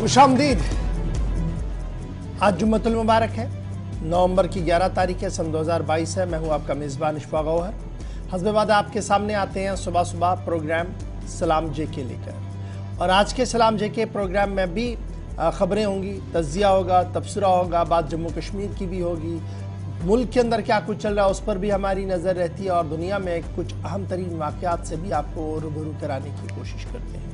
खुशामदीद। आज जुम्मतुल मुबारक है। नवंबर की 11 तारीख है, सन 2022 है। मैं हूं आपका मेज़बान इशफाक गौहर। हस्बे वादा आपके सामने आते हैं सुबह सुबह प्रोग्राम सलाम जेके लेकर। और आज के सलाम जेके प्रोग्राम में भी ख़बरें होंगी, तज़िया होगा, तबसरा होगा, बात जम्मू कश्मीर की भी होगी। मुल्क के अंदर क्या कुछ चल रहा है उस पर भी हमारी नज़र रहती है और दुनिया में कुछ अहम तरीन वाक़यात से भी आपको रूबरू कराने की कोशिश करते हैं।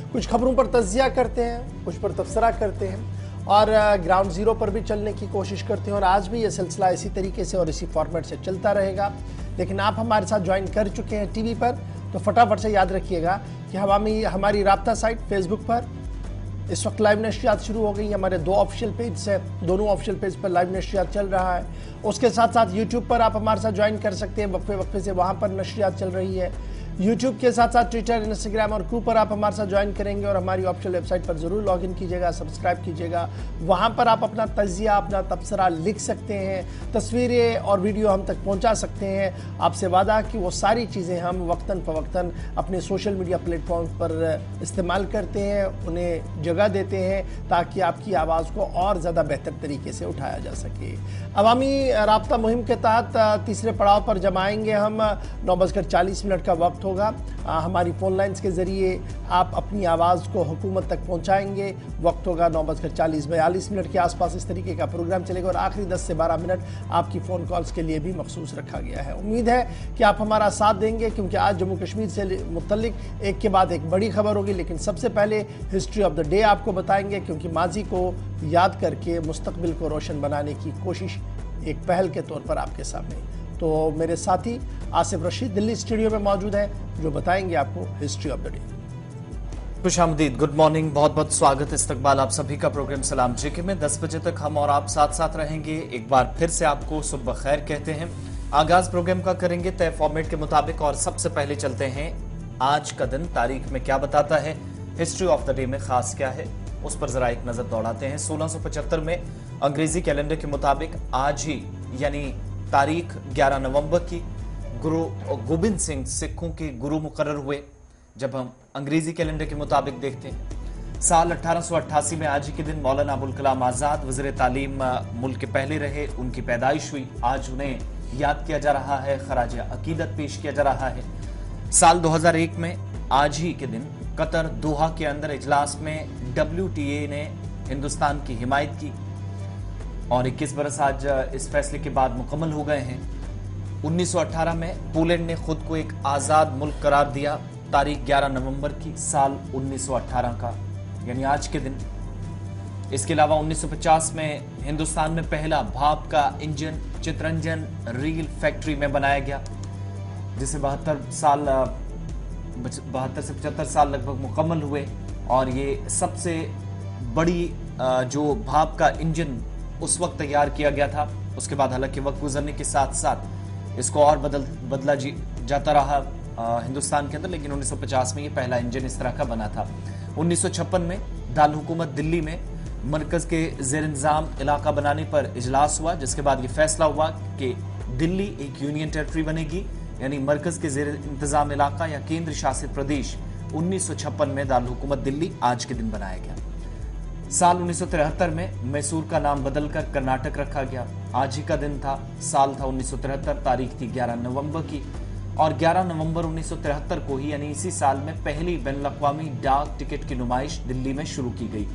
कुछ खबरों पर तज़िया करते हैं, कुछ पर तबसरा करते हैं और ग्राउंड ज़ीरो पर भी चलने की कोशिश करते हैं। और आज भी ये सिलसिला इसी तरीके से और इसी फॉर्मेट से चलता रहेगा। लेकिन आप हमारे साथ ज्वाइन कर चुके हैं टीवी पर, तो फटाफट से याद रखिएगा कि हमारी राब्ता साइट फेसबुक पर इस वक्त लाइव नशरियात शुरू हो गई। हमारे दो ऑफिशियल पेज से, दोनों ऑफिशियल पेज पर लाइव नशरियात चल रहा है। उसके साथ साथ यूट्यूब पर आप हमारे साथ ज्वाइन कर सकते हैं, वक्फे वक्फे से वहाँ पर नशरियात चल रही है। यूट्यूब के साथ साथ ट्विटर, इंस्टाग्राम और कू पर आप हमारे साथ ज्वाइन करेंगे और हमारी ऑफिशियल वेबसाइट पर ज़रूर लॉगिन कीजिएगा, सब्सक्राइब कीजिएगा। वहाँ पर आप अपना तज़िया, अपना तबसरा लिख सकते हैं, तस्वीरें और वीडियो हम तक पहुँचा सकते हैं। आपसे वादा कि वो सारी चीज़ें हम वक्तन फ़वक्तन अपने सोशल मीडिया प्लेटफॉर्म पर इस्तेमाल करते हैं, उन्हें जगह देते हैं ताकि आपकी आवाज़ को और ज़्यादा बेहतर तरीके से उठाया जा सके। अवामी राब्ता मुहिम के तहत तीसरे पड़ाव पर जमाएंगे हम। 9:40 का वक्त होगा। हमारी फ़ोन लाइन्स के ज़रिए आप अपनी आवाज़ को हुकूमत तक पहुंचाएंगे। वक्त होगा 9:40-42 के आसपास इस तरीके का प्रोग्राम चलेगा और आखिरी 10 से 12 मिनट आपकी फ़ोन कॉल्स के लिए भी मखसूस रखा गया है। उम्मीद है कि आप हमारा साथ देंगे क्योंकि आज जम्मू कश्मीर से मुतल्लिक एक के बाद एक बड़ी खबर होगी। लेकिन सबसे पहले हिस्ट्री ऑफ द डे आपको बताएंगे क्योंकि माजी को याद करके मुस्तकबिल को रोशन बनाने की कोशिश एक पहल के तौर पर आपके सामने। तो मेरे साथी आसिफ रशीद दिल्ली स्टूडियो में मौजूद है जो बताएंगे आपको हिस्ट्री ऑफ द डे। खुशामदीद, गुड मॉर्निंग, बहुत बहुत स्वागत, इस्तकबाल आप सभी का प्रोग्राम सलाम जेके में। 10 बजे तक हम और आप साथ साथ रहेंगे। एक बार फिर से आपको सुबह खैर कहते हैं। आगाज प्रोग्राम का करेंगे तय फॉर्मेट के मुताबिक और सबसे पहले चलते हैं आज का दिन तारीख में क्या बताता है, हिस्ट्री ऑफ द डे में खास क्या है उस पर जरा एक नजर दौड़ाते हैं। 1675 में अंग्रेजी कैलेंडर के मुताबिक आज ही यानी तारीख 11 नवंबर की गुरु गोबिंद सिंह सिखों के गुरु मुकर्रर हुए। जब हम अंग्रेजी कैलेंडर के मुताबिक देखते हैं साल 1888 में आज ही के दिन मौलाना अबुल कलाम आजाद वज़ीर तालीम मुल्क के पहले रहे, उनकी पैदाइश हुई। आज उन्हें याद किया जा रहा है, खराज अकीदत पेश किया जा रहा है। साल 2001 में आज ही के दिन कतर दोहा के अंदर इजलास में WTA ने हिंदुस्तान की हिमायत की और 21 बरस आज इस फैसले के बाद मुकम्मल हो गए हैं। 1918 में पोलैंड ने खुद को एक आज़ाद मुल्क करार दिया, तारीख 11 नवंबर की, साल 1918 का यानी आज के दिन। इसके अलावा 1950 में हिंदुस्तान में पहला भाप का इंजन चितरंजन रील फैक्ट्री में बनाया गया, जिसे 72 से 75 साल लगभग मुकम्मल हुए। और ये सबसे बड़ी जो भाप का इंजन उस वक्त तैयार किया गया था। उसके बाद हालांकि वक्त गुजरने के साथ साथ इसको और बदला जाता रहा हिंदुस्तान के अंदर, लेकिन 1950 में ये पहला इंजन इस तरह का बना था। 1956 में दारुल हुकूमत दिल्ली में मरकज के ज़ेर इंतजाम इलाका बनाने पर इजलास हुआ, जिसके बाद ये फैसला हुआ कि दिल्ली एक यूनियन टेरिटरी बनेगी, यानी मरकज के ज़ेर इंतजाम इलाका या केंद्र शासित प्रदेश। 1956 में दारुल हुकूमत दिल्ली आज के दिन बनाया गया। साल 1973 में मैसूर का नाम बदलकर कर्नाटक रखा गया, आज ही का दिन था। साल था 1973, तारीख थी 11 नवंबर की और 11 नवंबर 1973 को ही यानी इसी साल में पहली बैनुल-अक़वामी डाक टिकट की नुमाइश दिल्ली में शुरू की गई।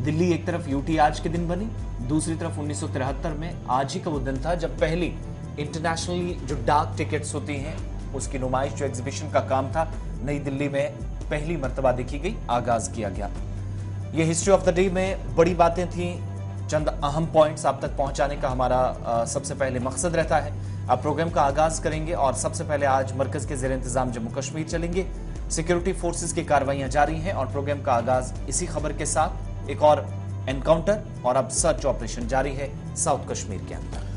दिल्ली एक तरफ यूटी आज के दिन बनी, दूसरी तरफ 1973 में आज ही का वो दिन था जब पहली इंटरनेशनली जो डाक टिकट्स होती हैं उसकी नुमाइश, जो एग्जीबिशन का काम था, नई दिल्ली में पहली मर्तबा देखी गई, आगाज किया गया। ये हिस्ट्री ऑफ द डे में बड़ी बातें थी, चंद अहम पॉइंट्स आप तक पहुंचाने का हमारा सबसे पहले मकसद रहता है। आप प्रोग्राम का आगाज करेंगे और सबसे पहले आज मरकज के ज़ेर इंतजाम जम्मू कश्मीर चलेंगे। सिक्योरिटी फोर्सेस की कार्रवाइयां जारी हैं और प्रोग्राम का आगाज इसी खबर के साथ। एक और एनकाउंटर और अब सर्च ऑपरेशन जारी है साउथ कश्मीर के अंदर।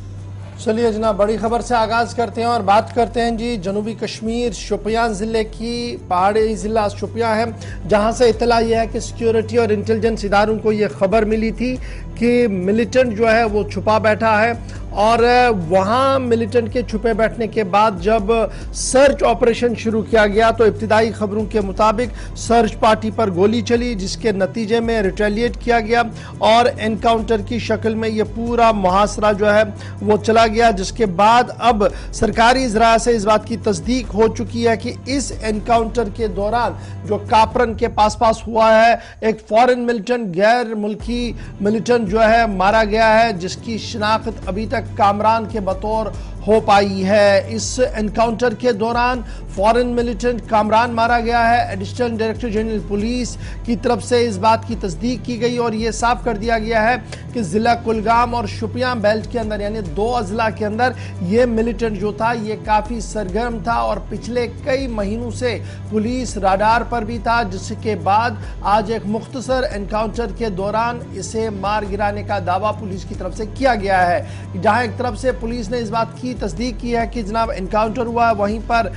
चलिए जनाब, बड़ी खबर से आगाज़ करते हैं और बात करते हैं जी जनूबी कश्मीर शोपियान ज़िले की, पहाड़ी ज़िला शोपियान है, जहां से इतला यह है कि सिक्योरिटी और इंटेलिजेंस इदारों को ये खबर मिली थी कि मिलिटेंट जो है वो छुपा बैठा है और वहां मिलिटेंट के छुपे बैठने के बाद जब सर्च ऑपरेशन शुरू किया गया तो इब्तिदाई खबरों के मुताबिक सर्च पार्टी पर गोली चली, जिसके नतीजे में रिटेलिएट किया गया और एनकाउंटर की शक्ल में यह पूरा मुहासरा जो है वो चला गया, जिसके बाद अब सरकारी ज़राए से इस बात की तस्दीक हो चुकी है कि इस एनकाउंटर के दौरान जो कापरन के पास हुआ है, एक फॉरेन मिलिटेंट, गैर मुल्की मिलिटेंट जो है मारा गया है, जिसकी शिनाख्त अभी तक कामरान के बतौर हो पाई है। इस एनकाउंटर के दौरान फॉरेन मिलिटेंट कामरान मारा गया है। एडिशनल डायरेक्टर जनरल पुलिस की तरफ से इस बात की तस्दीक की गई और यह साफ कर दिया गया है कि जिला कुलगाम और शुपियां बेल्ट के अंदर यानी 2 अजला के अंदर यह मिलिटेंट जो था ये काफ़ी सरगर्म था और पिछले कई महीनों से पुलिस राडार पर भी था, जिसके बाद आज एक मुख्तसर एनकाउंटर के दौरान इसे मार गिराने का दावा पुलिस की तरफ से किया गया है। जहां एक तरफ से पुलिस ने इस बात की तस्दीक की है कि जनाब एनकाउंटर हुआ, वहीं पर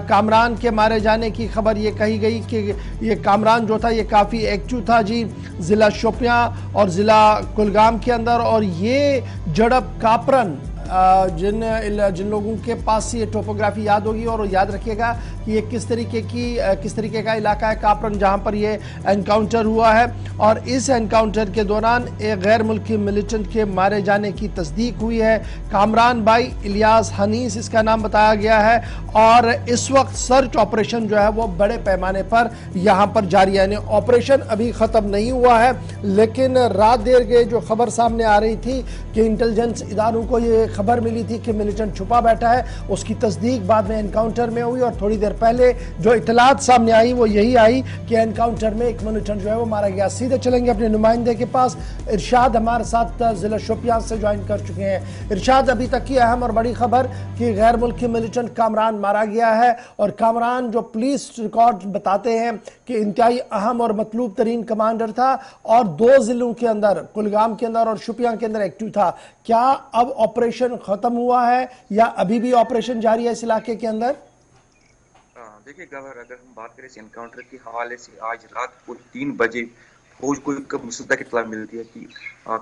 कामरान के मारे जाने की खबर ये कही गई कि ये कामरान जो था ये काफ़ी एक्टिव था जी ज़िला शोपियां और ज़िला कुलगाम के अंदर। और ये झड़प कापरन जिन लोगों के पास ये टोपोग्राफी याद होगी और याद रखिएगा कि ये किस तरीके का इलाका है कापरन जहां पर ये एनकाउंटर हुआ है। और इस एनकाउंटर के दौरान एक गैर मुल्की मिलिटेंट के मारे जाने की तस्दीक हुई है। कामरान भाई इलियास हनीस इसका नाम बताया गया है और इस वक्त सर्च ऑपरेशन जो है वो बड़े पैमाने पर यहाँ पर जारी है। ऑपरेशन अभी ख़त्म नहीं हुआ है, लेकिन रात देर के जो खबर सामने आ रही थी कि इंटेलिजेंस इदारों को ये खबर मिली थी कि मिलिटेंट छुपा बैठा है, उसकी तस्दीक बाद में एनकाउंटर में हुई और थोड़ी देर पहले जो इतलात सामने आई वो यही आई कि एनकाउंटर में एक मिलिटेंट जो है वो मारा गया। सीधे चलेंगे अपने नुमाइंदे के पास। इरशाद हमारे साथ जिला शोपियां से ज्वाइन कर चुके हैं। इरशाद, अभी तक की अहम और बड़ी खबर कि गैर मुल्की मिलिटेंट कामरान मारा गया है और कामरान जो पुलिस रिकॉर्ड बताते हैं कि इंतहाई अहम और मतलूब तरीन कमांडर था और 2 जिलों के अंदर, कुलगाम के अंदर और शुपियां के अंदर एक्टिव था। क्या अब ऑपरेशन खत्म हुआ है या अभी भी ऑपरेशन जारी है इस इलाके के अंदर? देखिए गवर, अगर हम बात करें इस एनकाउंटर के हवाले से, आज रात को 3 बजे फौज को एक मुसद्दा की इत्तला मिलती है कि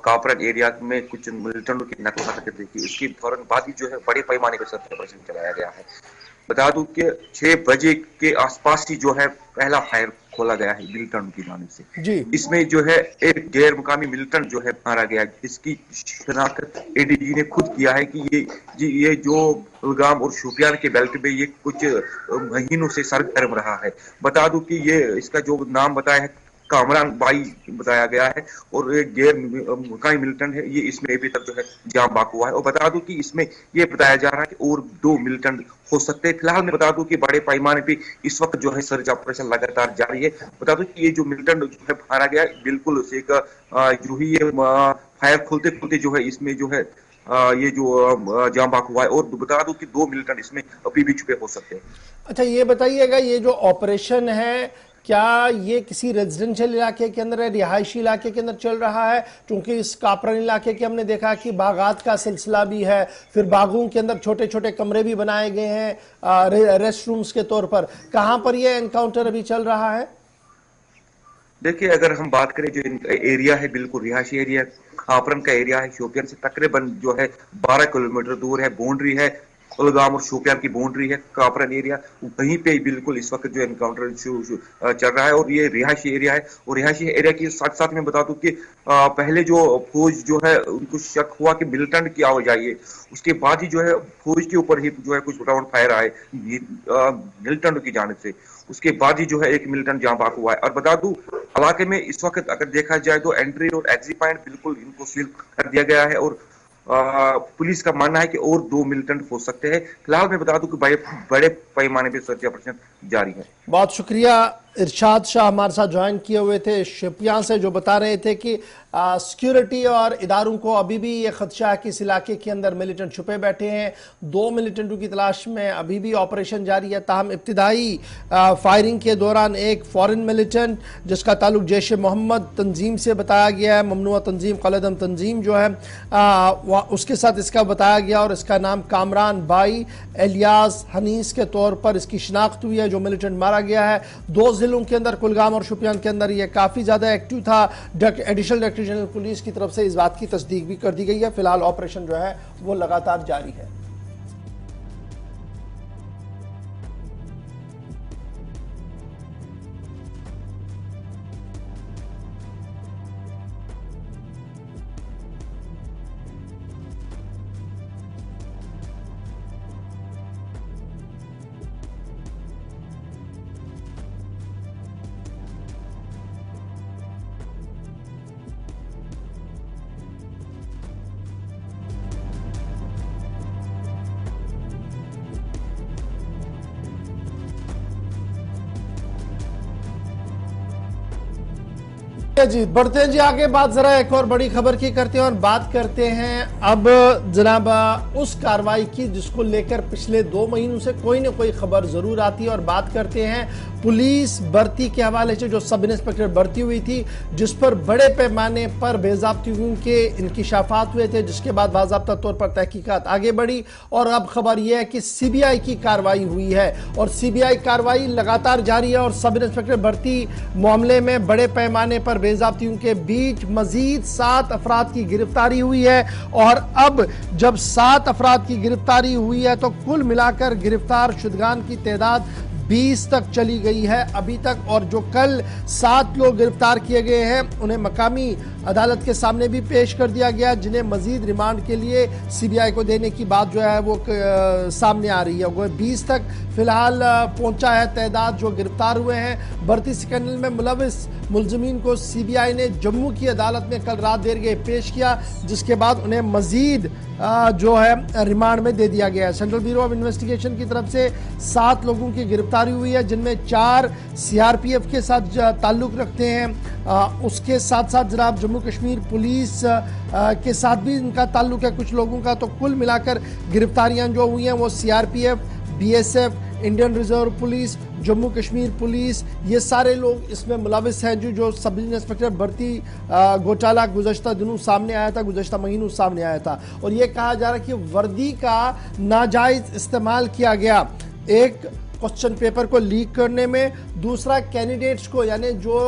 कापरन एरिया में कुछ मिलिटेंटों की नकल हरकत देखी। उसके फौरन बाद ही जो है बड़े पैमाने पर सर्च ऑपरेशन चलाया गया है। बता दूं कि 6 बजे के आसपास ही जो है पहला फायर खोला गया है मिलिटेंट की जानिब से जी। इसमें जो है एक गैर मुकामी मिलिटेंट जो है मारा गया। इसकी शनाख्त एडीजी ने खुद किया है कि ये जो कुलगाम और शोपियां के बेल्ट में ये कुछ महीनों से सरगर्म रहा है। बता दूं कि ये इसका जो नाम बताया है कामरान भाई बताया गया है और एक गैर मुकामी मिलिटेंट है, ये इसमें अभी तक जो है जाम बाक हुआ है। और बता दूं कि इसमें ये बताया जा रहा है कि और 2 मिलिटेंट हो सकते हैं। फिलहाल मैं बता दूं कि बड़े पैमाने पे इस वक्त जो है सर्च ऑपरेशन लगातार जारी है। बता दूं कि ये जो मिलिटेंट जो है मारा गया बिल्कुल उसे एक जो ही ये फायर खोलते खोलते जो है इसमें जो है ये जो जाम बाक हुआ है। और बता दूं कि 2 मिलिटेंट इसमें अभी भी छुपे हो सकते हैं। अच्छा, ये बताइएगा ये जो ऑपरेशन है क्या ये किसी रेजिडेंशियल इलाके के अंदर है, रिहायशी इलाके के अंदर चल रहा है? क्योंकि इस कापरन इलाके के हमने देखा कि बागात का सिलसिला भी है, फिर बागों के अंदर छोटे छोटे कमरे भी बनाए गए हैं रेस्ट रूम्स के तौर पर। कहां पर ये एनकाउंटर अभी चल रहा है? देखिए, अगर हम बात करें जो एरिया है बिल्कुल रिहायशी एरिया, कापरन का एरिया है, शोपियां से तकरीबन जो है 12 किलोमीटर दूर है। बाउंड्री है कुलगाम और शोपियां की बाउंड्री है कापरन एरिया, वहीं पे बिल्कुल इस वक्त जो एनकाउंटर चल रहा है और ये रिहायशी एरिया है। और रिहायशी एरिया के साथ साथ मैं बता दूं कि पहले जो फौज जो है उनको शक हुआ कि मिलिटेंट की आवाज आई है, उसके बाद ही जो है फौज के ऊपर ही जो है कुछ राउंड फायर आए मिलिटेंट की जानिब से। उसके बाद ही जो है एक मिलिटेंट जाम बाक हुआ है। और बता दूं इलाके में इस वक्त अगर देखा जाए तो एंट्री और एग्जिट पॉइंट बिल्कुल इनको सील कर दिया गया है और पुलिस का मानना है कि और 2 मिलिटेंट हो सकते हैं। फिलहाल मैं बता दूं कि बड़े पैमाने पर सर्च ऑपरेशन जारी है। बहुत शुक्रिया। इरशाद शाह हमारे साथ ज्वाइन किए हुए थे शोपियां से, जो बता रहे थे कि सिक्योरिटी और इदारों को अभी भी ये खदशा है कि इस इलाके के अंदर मिलिटेंट छुपे बैठे हैं। 2 मिलिटेंटों की तलाश में अभी भी ऑपरेशन जारी है। ताहम इब्तिदाई फायरिंग के दौरान एक फॉरेन मिलिटेंट जिसका ताल्लुक जैश मोहम्मद तंजीम से बताया गया है, ममनुआ तंजीम, कलदम तंजीम जो है उसके साथ इसका बताया गया और इसका नाम कामरान भाई इलियास हनीस के तौर तौर पर इसकी शिनाख्त हुई है जो मिलिटेंट मारा गया है। 2 जिलों के अंदर, कुलगाम और शोपियान के अंदर, यह काफी ज्यादा एक्टिव था। एडिशनल डायरेक्टर जनरल पुलिस की तरफ से इस बात की तस्दीक भी कर दी गई है। फिलहाल ऑपरेशन जो है वो लगातार जारी है। जी बढ़ते हैं जी आगे। बात जरा एक और बड़ी खबर की करते हैं और बात करते हैं अब जनाब उस कार्रवाई की जिसको लेकर पिछले 2 महीनों से कोई ना कोई खबर जरूर आती है। और बात करते हैं पुलिस भर्ती के हवाले से, जो सब इंस्पेक्टर भर्ती हुई थी जिस पर बड़े पैमाने पर बेज़ाब्तियों के इंकिशाफात हुए थे, जिसके बाद बाज़ाब्ता तौर पर तहकीकात आगे बढ़ी। और अब खबर यह है कि सीबीआई की कार्रवाई हुई है और सीबीआई कार्रवाई लगातार जारी है। और सब इंस्पेक्टर भर्ती मामले में बड़े पैमाने पर बेज़ाब्तियों के बीच मजीद 7 अफराद की गिरफ्तारी हुई है। और अब जब 7 अफराद की गिरफ्तारी हुई है तो कुल मिलाकर गिरफ्तार शुदगान की तादाद 20 तक चली गई है अभी तक। और जो कल 7 लोग गिरफ्तार किए गए हैं उन्हें मकामी अदालत के सामने भी पेश कर दिया गया, जिन्हें मजीद रिमांड के लिए सीबीआई को देने की बात जो है वो सामने आ रही है। वो 20 तक फिलहाल पहुंचा है तादाद जो गिरफ्तार हुए हैं। भर्ती स्कैंडल में मुलविस मुलजमीन को सीबीआई ने जम्मू की अदालत में कल रात देर गए पेश किया, जिसके बाद उन्हें मजीद जो है रिमांड में दे दिया गया है। सेंट्रल ब्यूरो ऑफ इन्वेस्टिगेशन की तरफ से 7 लोगों की गिरफ्तारी हुई है, जिनमें 4 सीआरपीएफ के साथ ताल्लुक रखते हैं। उसके साथ साथ जनाब जम्मू कश्मीर पुलिस के साथ भी इनका ताल्लुक है कुछ लोगों का। तो कुल मिलाकर गिरफ्तारियां जो हुई हैं वो CRPF, BSF, Indian reserve police, Jammu Kashmir police, ये सारे लोग इसमें मुलविस हैं। जो सब इंस्पेक्टर भर्ती घोटाला गुज़श्ता दिनों सामने आया था, गुज़श्ता महीनों सामने आया था। और ये कहा जा रहा है कि वर्दी का नाजायज इस्तेमाल किया गया, एक क्वेश्चन पेपर को लीक करने में, दूसरा कैंडिडेट्स को यानी जो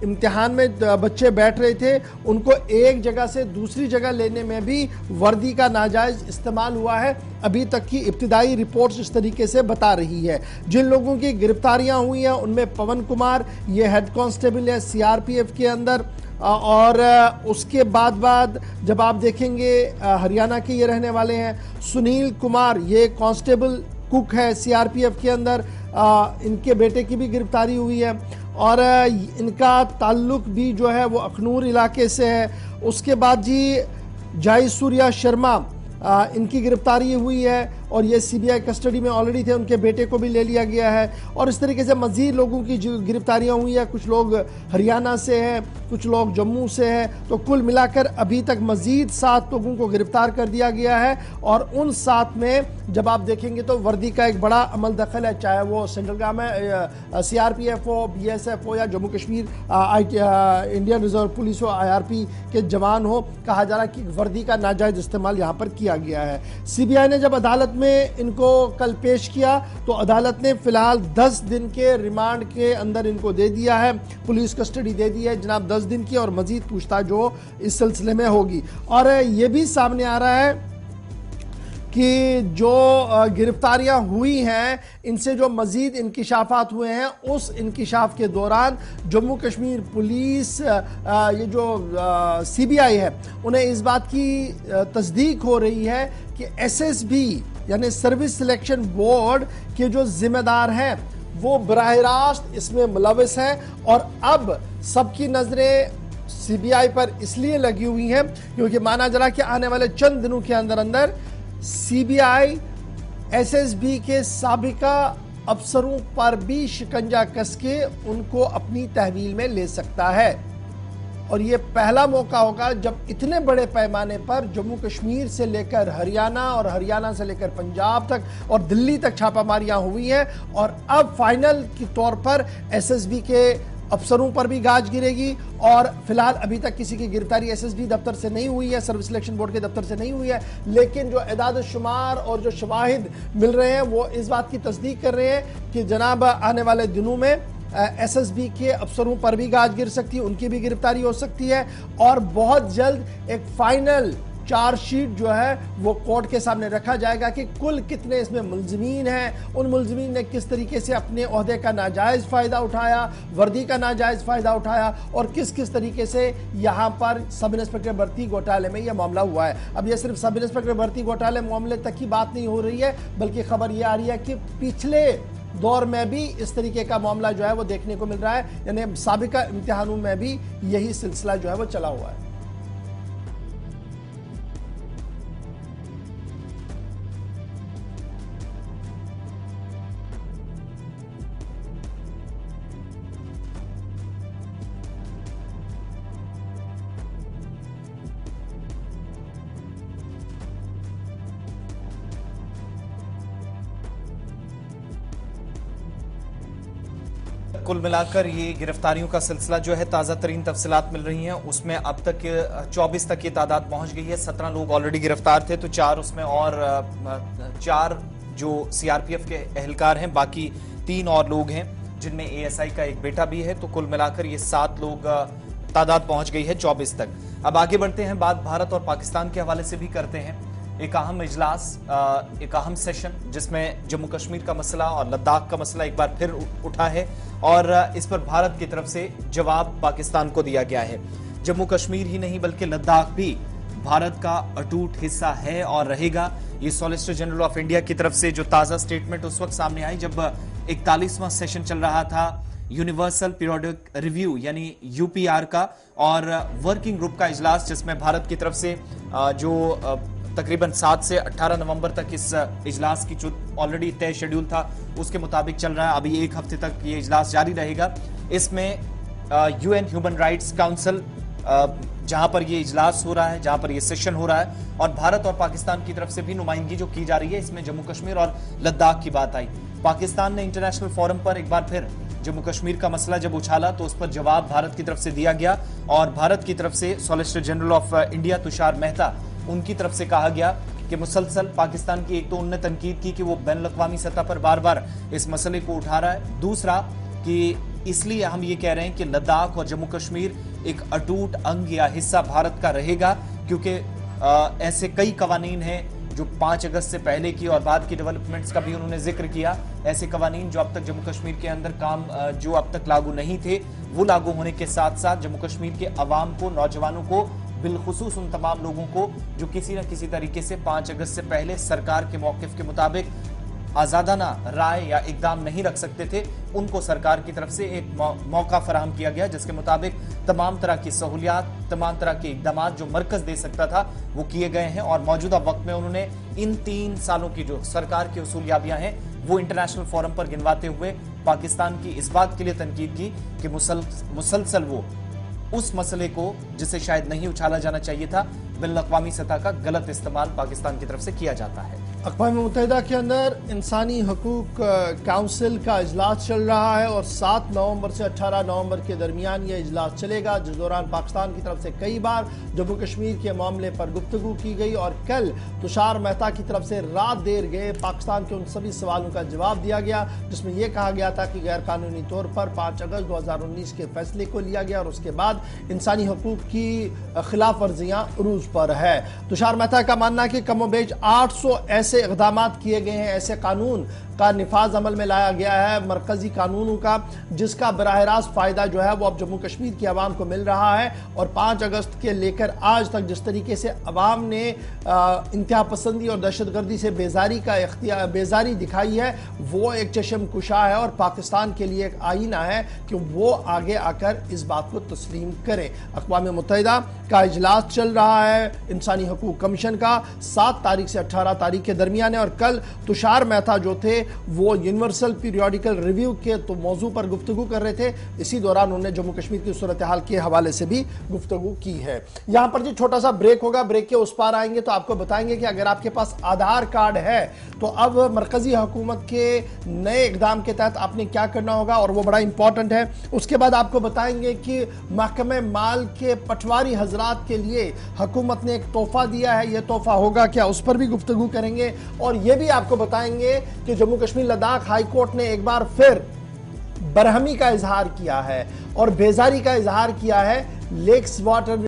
इम्तिहान में बच्चे बैठ रहे थे उनको एक जगह से दूसरी जगह लेने में भी वर्दी का नाजायज इस्तेमाल हुआ है। अभी तक की इब्तिदाई रिपोर्ट्स इस तरीके से बता रही है। जिन लोगों की गिरफ्तारियां हुई हैं उनमें पवन कुमार, ये हेड कांस्टेबल है सीआरपीएफ के अंदर। और उसके बाद जब आप देखेंगे हरियाणा के ये रहने वाले हैं। सुनील कुमार, ये कांस्टेबल कुक है सीआरपीएफ के अंदर, इनके बेटे की भी गिरफ्तारी हुई है। और इनका ताल्लुक भी जो है वो अखनूर इलाके से है। उसके बाद जी जय सूर्या शर्मा, इनकी गिरफ्तारी हुई है और ये सीबीआई कस्टडी में ऑलरेडी थे, उनके बेटे को भी ले लिया गया है। और इस तरीके से मजीद लोगों की गिरफ्तारियां हुई है, कुछ लोग हरियाणा से हैं, कुछ लोग जम्मू से हैं। तो कुल मिलाकर अभी तक मजीद 7 लोगों को गिरफ्तार कर दिया गया है। और उन 7 में जब आप देखेंगे तो वर्दी का एक बड़ा अमल दखल है, चाहे वो सेंट्रल गवर्नमेंट सीआरपीएफ हो, बीएसएफ हो या Jammu Kashmir Indian reserve police हो, आईआरपी के जवान हो। कहा जा रहा है कि वर्दी का नाजायज इस्तेमाल यहाँ पर किया गया है। सीबीआई ने जब अदालत में इनको कल पेश किया तो अदालत ने फिलहाल 10 दिन के रिमांड के अंदर इनको दे दिया है, पुलिस कस्टडी दे दी है जनाब 10 दिन की। और मजीद पूछताछ जो इस सिलसिले में होगी। और ये भी सामने आ रहा है कि जो गिरफ्तारियां हुई हैं इनसे जो मजीद इंकिशाफात हुए हैं, उस इंकिशाफ के दौरान जम्मू कश्मीर पुलिस ये जो सीबीआई है उन्हें इस बात की तस्दीक हो रही है कि एसएसबी यानी सर्विस सिलेक्शन बोर्ड के जो जिम्मेदार हैं वो बराह रास्त इसमें मुलविस हैं। और अब सबकी नजरें सीबीआई पर इसलिए लगी हुई हैं क्योंकि माना जा रहा कि आने वाले चंद दिनों के अंदर अंदर सीबीआई एसएसबी के साबिका अफसरों पर भी शिकंजा कस के उनको अपनी तहवील में ले सकता है। और ये पहला मौका होगा जब इतने बड़े पैमाने पर जम्मू कश्मीर से लेकर हरियाणा और हरियाणा से लेकर पंजाब तक और दिल्ली तक छापामारियां हुई हैं। और अब फाइनल के तौर पर एसएसबी के अफसरों पर भी गाज गिरेगी। और फिलहाल अभी तक किसी की गिरफ्तारी एसएसबी दफ्तर से नहीं हुई है, सर्विस सिलेक्शन बोर्ड के दफ्तर से नहीं हुई है, लेकिन जो एदाद शुमार और जो शवाहिद मिल रहे हैं वो इस बात की तस्दीक कर रहे हैं कि जनाब आने वाले दिनों में एसएसबी के अफसरों पर भी गाज गिर सकती है, उनकी भी गिरफ्तारी हो सकती है। और बहुत जल्द एक फाइनल चार्जशीट जो है वो कोर्ट के सामने रखा जाएगा कि कुल कितने इसमें मुलजमीन हैं, उन मुलजमीन ने किस तरीके से अपने ओहदे का नाजायज़ फ़ायदा उठाया, वर्दी का नाजायज़ फ़ायदा उठाया, और किस किस तरीके से यहाँ पर सब इंस्पेक्टर भर्ती घोटाले में यह मामला हुआ है। अब यह सिर्फ सब इंस्पेक्टर भर्ती घोटाले मामले तक की बात नहीं हो रही है, बल्कि खबर यह आ रही है कि पिछले दौर में भी इस तरीके का मामला जो है वो देखने को मिल रहा है, यानी साबिका इम्तिहानों में भी यही सिलसिला जो है वो चला हुआ है। कुल मिलाकर ये गिरफ्तारियों का सिलसिला जो है, ताज़ा तरीन तफसीलात मिल रही हैं, उसमें अब तक 24 तक ये तादाद पहुंच गई है। 17 लोग ऑलरेडी गिरफ्तार थे, तो 4 उसमें और 4 जो सीआरपीएफ के एहलकार हैं, बाकी 3 और लोग हैं जिनमें एएसआई का एक बेटा भी है। तो कुल मिलाकर ये 7 लोग तादाद पहुंच गई है 24 तक। अब आगे बढ़ते हैं, बात भारत और पाकिस्तान के हवाले से भी करते हैं। एक अहम इजलास, एक अहम सेशन जिसमें जम्मू कश्मीर का मसला और लद्दाख का मसला एक बार फिर उठा है, और इस पर भारत की तरफ से जवाब पाकिस्तान को दिया गया है। जम्मू कश्मीर ही नहीं बल्कि लद्दाख भी भारत का अटूट हिस्सा है और रहेगा। ये सॉलिसिटर जनरल ऑफ इंडिया की तरफ से जो ताजा स्टेटमेंट उस वक्त सामने आई जब 41वां सेशन चल रहा था यूनिवर्सल पीरियोडिक रिव्यू यानी यूपीआर का, और वर्किंग ग्रुप का इजलास जिसमें भारत की तरफ से जो तकरीबन 7 से 18 नवंबर तक इस इजलास की जो ऑलरेडी तय शेड्यूल था उसके मुताबिक चल रहा है। अभी 1 हफ्ते तक ये इजलास जारी रहेगा। इसमें यूएन ह्यूमन राइट्स काउंसिल जहां पर ये इजलास हो रहा है, जहां पर ये सेशन हो रहा है, और भारत और पाकिस्तान की तरफ से भी नुमाइंदगी जो की जा रही है, इसमें जम्मू कश्मीर और लद्दाख की बात आई। पाकिस्तान ने इंटरनेशनल फोरम पर एक बार फिर जम्मू कश्मीर का मसला जब उछाला तो उस पर जवाब भारत की तरफ से दिया गया, और भारत की तरफ से solicitor general of India Tushar Mehta, उनकी तरफ से कहा गया कि मुसलसल पाकिस्तान की एक तो उन्होंने तनकीद की कि वो बैनुल-अक़वामी सतह पर बार बार इस मसले को उठा रहा है, दूसरा कि इसलिए हम ये कह रहे हैं कि लद्दाख और जम्मू कश्मीर एक अटूट अंग या हिस्सा भारत का रहेगा, क्योंकि ऐसे कई कवानीन हैं जो 5 अगस्त से पहले की और बाद की डेवलपमेंट्स का भी उन्होंने जिक्र किया। ऐसे कवानीन जो अब तक जम्मू कश्मीर के अंदर काम जो अब तक लागू नहीं थे, वो लागू होने के साथ साथ जम्मू कश्मीर के अवाम को, नौजवानों को, बिलखुसूस उन तमाम लोगों को जो किसी न किसी तरीके से 5 अगस्त से पहले सरकार के मौकिफ के मुताबिक आजादाना राय या इकदाम नहीं रख सकते थे, उनको सरकार की तरफ से एक मौका फराहम किया गया, जिसके मुताबिक तमाम तरह की सहूलियात, तमाम तरह के इकदाम जो मरकज दे सकता था वो किए गए हैं। और मौजूदा वक्त में उन्होंने इन 3 सालों की जो सरकार की उसूलियाबियां हैं वो इंटरनेशनल फोरम पर गिनवाते हुए पाकिस्तान की इस बात के लिए तनकीद की कि मुसलसल वो उस मसले को जिसे शायद नहीं उछाला जाना चाहिए था, बैनुल-अक़वामी सतह का गलत इस्तेमाल पाकिस्तान की तरफ से किया जाता है। अक़वाम मुत्तहिदा के अंदर इंसानी हकूक़ काउंसिल का इजलास चल रहा है और 7 नवंबर से 18 नवंबर के दरमियान यह इजलास चलेगा, जिस दौरान पाकिस्तान की तरफ से कई बार जम्मू कश्मीर के मामले पर गुफ्तगू की गई, और कल तुषार मेहता की तरफ से रात देर गए पाकिस्तान के उन सभी सवालों का जवाब दिया गया, जिसमें यह कहा गया था कि गैर कानूनी तौर पर 5 अगस्त 2019 के फैसले को लिया गया और उसके बाद इंसानी हकूक़ की खिलाफ वर्जियाँ अरूज पर है। तुषार मेहता का मानना है कि कमोबेश 800 ऐसे इक़दामात किए गए हैं, ऐसे कानून का निफाज अमल में लाया गया है, मरकजी कानूनों का, जिसका बराह रास्त फायदा जो है वो अब जम्मू कश्मीर की आवाम को मिल रहा है। और 5 अगस्त के लेकर आज तक जिस तरीके से अवाम ने इंतहा पसंदी और दहशतगर्दी से बेजारी दिखाई है, वो एक चशम कुशा है और पाकिस्तान के लिए एक आईना है कि वो आगे आकर इस बात को तस्लीम करें। अक़वाम मुत्तहिदा का इजलास चल रहा है इंसानी हकूक़ कमीशन का, 7 तारीख से 18 तारीख के दरमियान है, और कल तुषार मेहता जो थे वो यूनिवर्सल पीरियोडिकल रिव्यू के तो मौजू पर गुफ्तगू कर रहे थे। इसी दौरान उन्होंने जम्मू कश्मीर की सूरत हाल के हवाले से भी गुफ्तगू की है। यहां पर जी छोटा सा ब्रेक होगा, ब्रेक के उस पार आएंगे तो आपको बताएंगे कि अगर आपके पास आधार कार्ड है तो अब मरकजी हुकूमत के नए इकदाम के तहत आपने क्या करना होगा, और वो बड़ा इंपॉर्टेंट है। उसके बाद आपको बताएंगे कि महकमे माल के पटवारी हजरात के लिए हुकूमत ने एक तोहफा दिया है, यह तोहफा होगा क्या, उस पर भी गुफ्तगू करेंगे। और यह भी आपको बताएंगे कि जम्मू कश्मीर लद्दाख हाई कोर्ट ने एक बार फिर बरहमी का इजहार किया है और बेजारी का इजहार किया है लेक्स वाटर